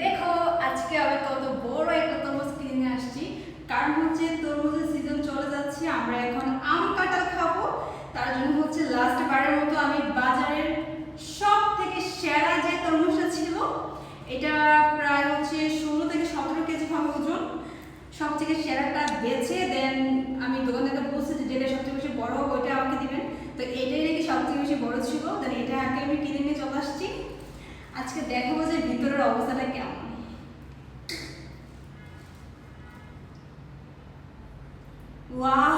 দেখো আজকে আমি কত বড় একটা তরমুজ কিনে নিয়ে আসছি। কারণ হচ্ছে তরমুজের সিজন চলে যাচ্ছে, আমরা এখন আম কাঁঠাল খাবো। তার জন্য হচ্ছে লাস্ট বারের মতো আমি বাজারের সব থেকে সেরা যে তরমুজটা ছিল, এটা প্রায় হচ্ছে 16 থেকে 17 কেজি হবে ওজন। সব থেকে সেরাটা বেছে দেন আমি দোকানদারকে বলছি যে যেটা সবচেয়ে বেশি বড় হবে ওইটা আমাকে দিবেন। তো এটাই নাকি সবথেকে বেশি বড় ছিল, দেন এটা আগে আমি কিনে নিয়ে চলে আসছি। আজকে দেখাবো যে ভিতরের অবস্থাটা কেমন। ওয়াও,